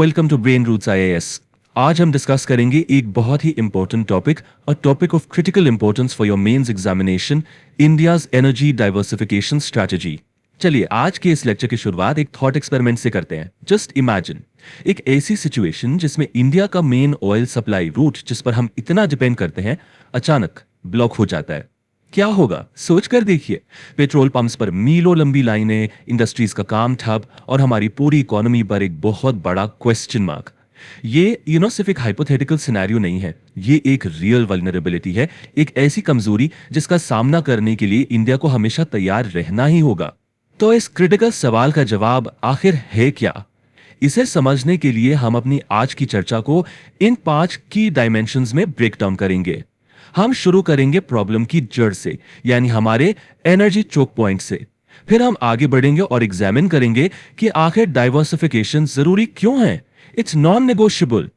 Welcome to Brain Roots IAS. आज हम discuss करेंगे एक बहुत ही important topic, a topic of critical importance for your mains examination, India's energy diversification strategy. चलिए आज के इस लेक्चर की शुरुआत एक थॉट एक्सपेरिमेंट से करते हैं। जस्ट इमेजिन एक ऐसी सिचुएशन जिसमें इंडिया का मेन ऑयल सप्लाई रूट, जिस पर हम इतना डिपेंड करते हैं, अचानक ब्लॉक हो जाता है। क्या होगा सोच कर देखिए। पेट्रोल पंप्स पर मीलों लंबी लाइनें, इंडस्ट्रीज का काम ठप और हमारी पूरी इकोनॉमी पर एक बहुत बड़ा क्वेश्चन मार्क। ये सिर्फ एक हाइपोथेटिकल सिनेरियो नहीं है, ये एक रियल वल्नरेबिलिटी है, एक ऐसी कमजोरी जिसका सामना करने के लिए इंडिया को हमेशा तैयार रहना ही होगा। तो इस क्रिटिकल सवाल का जवाब आखिर है क्या? इसे समझने के लिए हम अपनी आज की चर्चा को इन 5 की डायमेंशंस में ब्रेक डाउन करेंगे। हम शुरू करेंगे प्रॉब्लम की जड़ से, यानी हमारे एनर्जी चोक पॉइंट से। फिर हम आगे बढ़ेंगे और एग्जामिन करेंगे कि आखिर डाइवर्सिफिकेशन जरूरी क्यों है, इट्स नॉन नेगोशिएबल।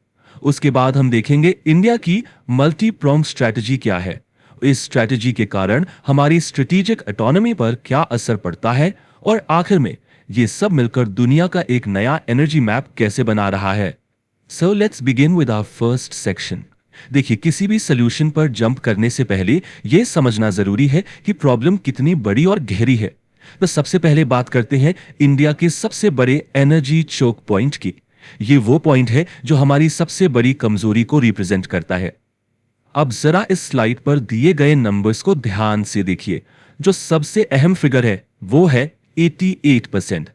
उसके बाद हम देखेंगे इंडिया की मल्टी प्रोंग स्ट्रैटेजी क्या है, इस स्ट्रैटेजी के कारण हमारी स्ट्रेटेजिक ऑटोनॉमी पर क्या असर पड़ता है, और आखिर में ये सब मिलकर दुनिया का एक नया एनर्जी मैप कैसे बना रहा है। So let's begin with our first section. देखिए, किसी भी सोल्यूशन पर जंप करने से पहले यह समझना जरूरी है कि प्रॉब्लम कितनी बड़ी और गहरी है। तो सबसे पहले बात करते हैं इंडिया के सबसे बड़े एनर्जी चोक पॉइंट की। ये वो पॉइंट है जो हमारी सबसे बड़ी कमजोरी को रिप्रेजेंट करता है। अब जरा इस स्लाइड पर दिए गए नंबर्स को ध्यान से देखिए। जो सबसे अहम फिगर है वो है 88%।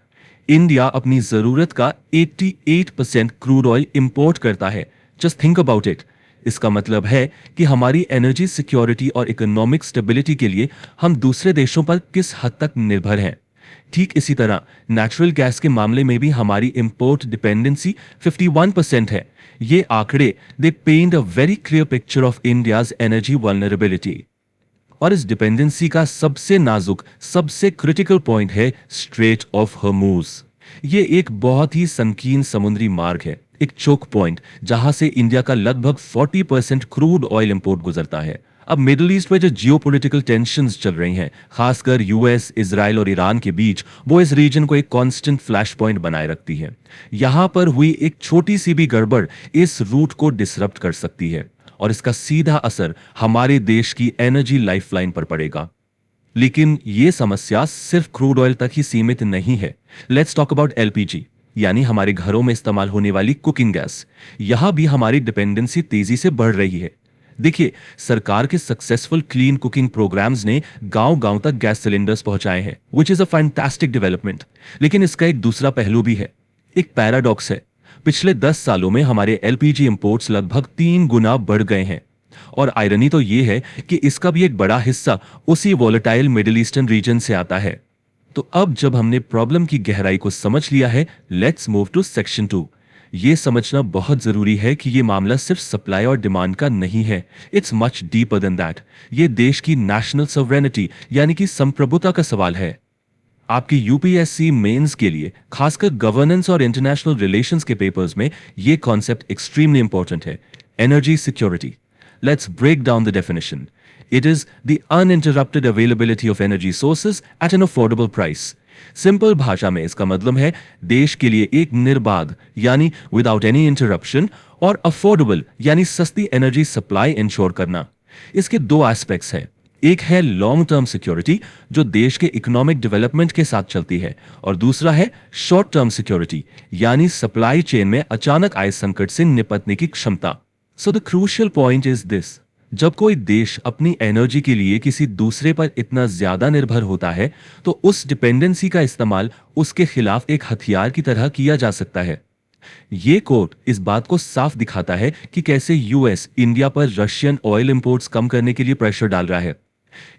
इंडिया अपनी जरूरत का 88% क्रूड ऑयल इंपोर्ट करता है। Just think about it. इसका मतलब है कि हमारी एनर्जी सिक्योरिटी और इकोनॉमिक स्टेबिलिटी के लिए हम दूसरे देशों पर किस हद तक निर्भर हैं। ठीक इसी तरह नेचुरल गैस के मामले में भी हमारी इंपोर्ट डिपेंडेंसी 51% है। ये आंकड़े they paint a very clear picture of India's energy vulnerability. और इस डिपेंडेंसी का सबसे नाजुक, सबसे क्रिटिकल पॉइंट है स्ट्रेट ऑफ हॉर्मुज। ये एक बहुत ही संकीर्ण समुद्री मार्ग है, एक चोक पॉइंट जहां से इंडिया का लगभग 40% क्रूड ऑयल इंपोर्ट गुजरता है। अब मिडिल ईस्ट में जो जियोपॉलिटिकल टेंशंस चल रही हैं, खासकर यूएस, इजराइल और ईरान के बीच, वो इस रीजन को एक कांस्टेंट फ्लैश पॉइंट बनाए रखती है। यहां पर हुई एक छोटी सी भी गड़बड़ इस रूट को डिसरप्ट कर सकती है, और इसका सीधा असर हमारे देश की एनर्जी लाइफलाइन पर पड़ेगा। लेकिन यह समस्या सिर्फ क्रूड ऑयल तक ही सीमित नहीं है। लेट्स टॉक अबाउट एलपीजी, यानी हमारे घरों में इस्तेमाल होने वाली कुकिंग गैस। यहां भी हमारी डिपेंडेंसी तेजी से बढ़ रही है। देखिए, सरकार के सक्सेसफुल क्लीन कुकिंग प्रोग्राम्स ने गांव-गांव तक गैस सिलेंडर्स पहुंचाए हैं, which is a fantastic development. लेकिन इसका एक दूसरा पहलू भी है, एक पैराडॉक्स है। पिछले 10 सालों में हमारे एलपीजी इंपोर्ट्स लगभग 3 गुना बढ़ गए हैं। और आयरनी तो यह है कि इसका भी एक बड़ा हिस्सा उसी वॉलेटाइल मिडिल ईस्टर्न रीजन से आता है। तो अब जब हमने प्रॉब्लम की गहराई को समझ लिया है, लेट्स मूव टू सेक्शन 2। यह समझना बहुत जरूरी है कि यह मामला सिर्फ सप्लाई और डिमांड का नहीं है, it's much deeper than that. यह देश की नेशनल सॉवरेनिटी यानी कि संप्रभुता का सवाल है। आपकी यूपीएससी मेंस के लिए, खासकर गवर्नेंस और इंटरनेशनल रिलेशंस के पेपर्स में, यह कॉन्सेप्ट एक्सट्रीमली इंपॉर्टेंट है। Energy security, let's break down the definition. It is the uninterrupted availability of energy sources at an affordable price. Simple भाषा में इसका मतलब है देश के लिए एक निर्बाध यानी विदाउट एनी इंटरप्शन, और अफोर्डेबल यानी सस्ती एनर्जी सप्लाई इंश्योर करना। इसके दो एस्पेक्ट्स हैं। एक है लॉन्ग टर्म सिक्योरिटी, जो देश के इकोनॉमिक डेवलपमेंट के साथ चलती है, और दूसरा है शॉर्ट टर्म सिक्योरिटी, यानी सप्लाई चेन में अचानक आए संकट से निपटने की क्षमता। So the crucial point is this, जब कोई देश अपनी एनर्जी के लिए किसी दूसरे पर इतना ज्यादा निर्भर होता है, तो उस डिपेंडेंसी का इस्तेमाल उसके खिलाफ एक हथियार की तरह किया जा सकता है। ये कोट इस बात को साफ दिखाता है कि कैसे यूएस इंडिया पर रशियन ऑयल इंपोर्ट्स कम करने के लिए प्रेशर डाल रहा है।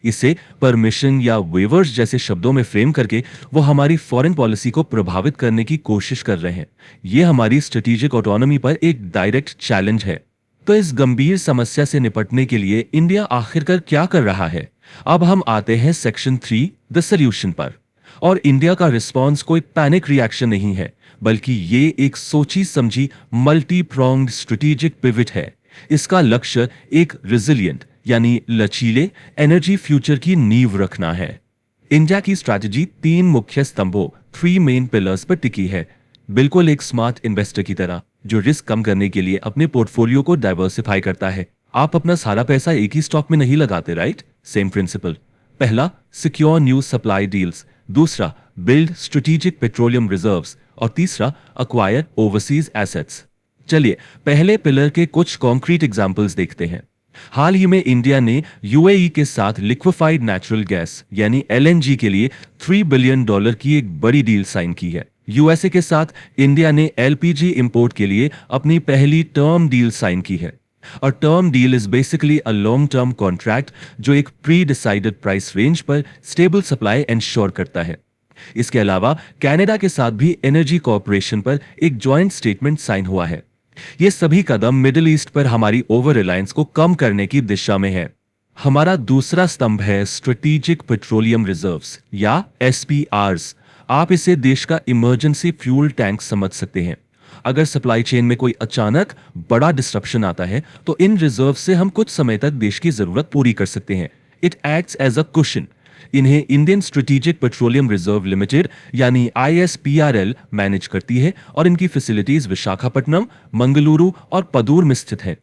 इसे परमिशन या वेवर्स जैसे शब्दों में फ्रेम करके वो हमारी फॉरेन पॉलिसी को प्रभावित करने की कोशिश कर रहे हैं। यह हमारी स्ट्रेटेजिक ऑटोनॉमी पर एक डायरेक्ट चैलेंज है। तो इस गंभीर समस्या से निपटने के लिए इंडिया आखिरकार क्या कर रहा है? अब हम आते हैं सेक्शन 3, द सॉल्यूशन पर। और इंडिया का रिस्पॉन्स कोई पैनिक रिएक्शन नहीं है, बल्कि ये एक सोची समझी मल्टी प्रोंग्ड स्ट्रेटेजिक पिवट है। इसका लक्ष्य एक रिजिलियंट यानी लचीले एनर्जी फ्यूचर की नींव रखना है। इंडिया की स्ट्रैटेजी 3 मुख्य स्तंभों, 3 मेन पिलर्स पर टिकी है। बिल्कुल एक स्मार्ट इन्वेस्टर की तरह जो रिस्क कम करने के लिए अपने पोर्टफोलियो को डाइवर्सिफाई करता है। आप अपना सारा पैसा एक ही स्टॉक में नहीं लगाते, राइट? Same principle. पहला, सिक्योर न्यू सप्लाई डील्स। दूसरा, बिल्ड स्ट्रेटेजिक पेट्रोलियम रिजर्व्स। और तीसरा, अक्वायर ओवरसीज एसेट्स। चलिए पहले पिलर के कुछ कॉन्क्रीट एग्जांपल्स देखते हैं। हाल ही में इंडिया ने यूएई के साथ लिक्विफाइड नेचुरल गैस यानी एलएनजी के लिए $3 बिलियन की एक बड़ी डील साइन की है। यूएसए के साथ इंडिया ने एलपीजी इंपोर्ट के लिए अपनी पहली टर्म डील साइन की है। और term deal is basically a long term contract जो एक प्री डिसाइडेड प्राइस रेंज पर स्टेबल सप्लाई एंश्योर करता है। इसके अलावा कनाडा के साथ भी एनर्जी कॉर्पोरेशन पर एक जॉइंट स्टेटमेंट साइन हुआ है। ये सभी कदम मिडिल ईस्ट पर हमारी ओवर रिलायंस को कम करने की दिशा में है। हमारा दूसरा स्तंभ है स्ट्रेटेजिक पेट्रोलियम रिजर्व्स या एसपीआरस। आप इसे देश का इमरजेंसी फ्यूल टैंक समझ सकते हैं। अगर सप्लाई चेन में कोई अचानक बड़ा डिस्ट्रप्शन आता है तो इन रिजर्व से हम कुछ समय तक देश की जरूरत पूरी कर सकते हैं। It acts as a cushion. इन्हें Indian Strategic Petroleum Reserve Limited यानी आईएसपीआरएल मैनेज करती है और इनकी फैसिलिटीज विशाखापट्टनम, मंगलुरु और पदूर में स्थित है।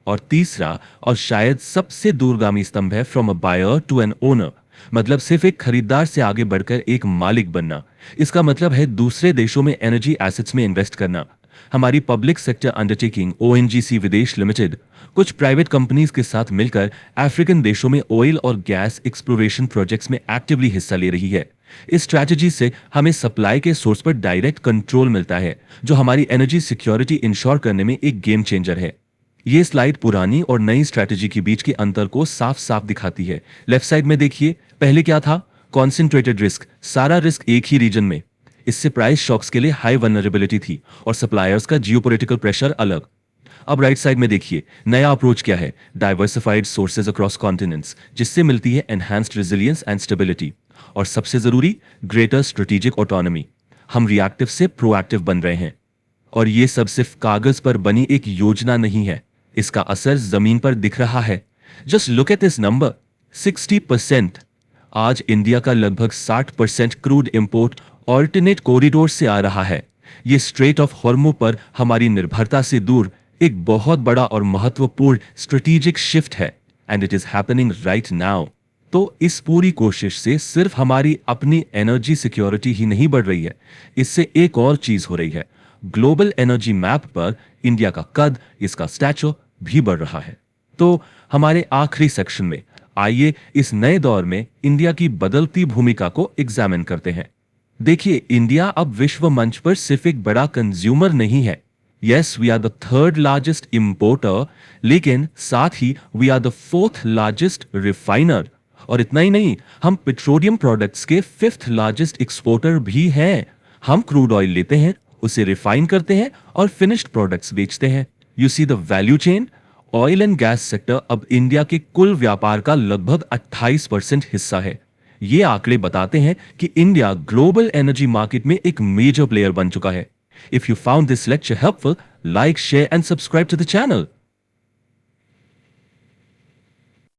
और तीसरा और शायद सबसे दूरगामी स्तंभ है from a buyer to an owner. मतलब सिर्फ एक खरीदार से आगे बढ़कर एक मालिक बनना। इसका मतलब है दूसरे देशों में एनर्जी एसेट्स में इन्वेस्ट करना। हमारी पब्लिक सेक्टर अंडरटेकिंग ओएनजीसी विदेश लिमिटेड कुछ प्राइवेट कंपनीज के साथ मिलकर अफ्रीकन देशों में ऑयल और गैस एक्सप्लोरेशन प्रोजेक्ट्स में एक्टिवली हिस्सा ले रही है। इस स्ट्रैटेजी से हमें सप्लाई के सोर्स पर डायरेक्ट कंट्रोल मिलता है जो हमारी एनर्जी सिक्योरिटी इंश्योर करने में एक गेम चेंजर है। ये स्लाइड पुरानी और नई स्ट्रैटेजी के बीच के अंतर को साफ साफ दिखाती है। लेफ्ट साइड में देखिए, पहले क्या था? कॉन्सेंट्रेटेड रिस्क, सारा रिस्क एक ही रीजन में। इससे प्राइस शॉक्स के लिए हाई वल्नरेबिलिटी थी और सप्लायर्स का जियोपॉलिटिकल प्रेशर अलग। अब राइट साइड में देखिए, नया अप्रोच क्या है? डाइवर्सिफाइड सोर्सेज अक्रॉस कॉन्टिनेंट्स, जिससे मिलती है एनहांस्ड रेजिलियंस एंड स्टेबिलिटी। और सबसे जरूरी, ग्रेटर स्ट्रेटेजिक ऑटोनॉमी। हम रिएक्टिव से प्रोएक्टिव बन रहे हैं। और ये सब सिर्फ कागज पर बनी एक योजना नहीं है, इसका असर जमीन पर दिख रहा है। Just look at this number, 60%। आज इंडिया का लगभग 60% क्रूड इंपोर्ट ऑल्टरनेट कॉरिडोर से आ रहा है। ये स्ट्रेट ऑफ हॉर्मो पर हमारी निर्भरता से दूर एक बहुत बड़ा और महत्वपूर्ण स्ट्रेटेजिक शिफ्ट है and it is happening right now. तो इस पूरी कोशिश से सिर्फ हमारी अपनी एनर्जी सिक्योरिटी ही नहीं बढ़ रही है, इससे एक और चीज हो रही है। ग्लोबल एनर्जी मैप पर इंडिया का कद, इसका स्टैचर भी बढ़ रहा है। तो हमारे आखिरी सेक्शन में आइए इस नए दौर में इंडिया की बदलती भूमिका को एग्जामिन करते हैं। देखिए, इंडिया अब विश्व मंच पर सिर्फ एक बड़ा कंज्यूमर नहीं है। Yes, we are the third largest importer, लेकिन साथ ही we are the fourth largest refiner. और इतना ही नहीं, हम पेट्रोलियम प्रोडक्ट्स के फिफ्थ लार्जेस्ट एक्सपोर्टर भी हैं। हम क्रूड ऑयल लेते हैं, उसे रिफाइन करते हैं और फिनिश्ड प्रोडक्ट्स बेचते हैं। You see the value chain. Oil and gas sector अब इंडिया के कुल व्यापार का लगभग 28% हिस्सा है। ये आंकड़े बताते हैं कि इंडिया ग्लोबल एनर्जी मार्केट में एक मेजर प्लेयर बन चुका है। If you found this lecture helpful, like, share and subscribe to the channel.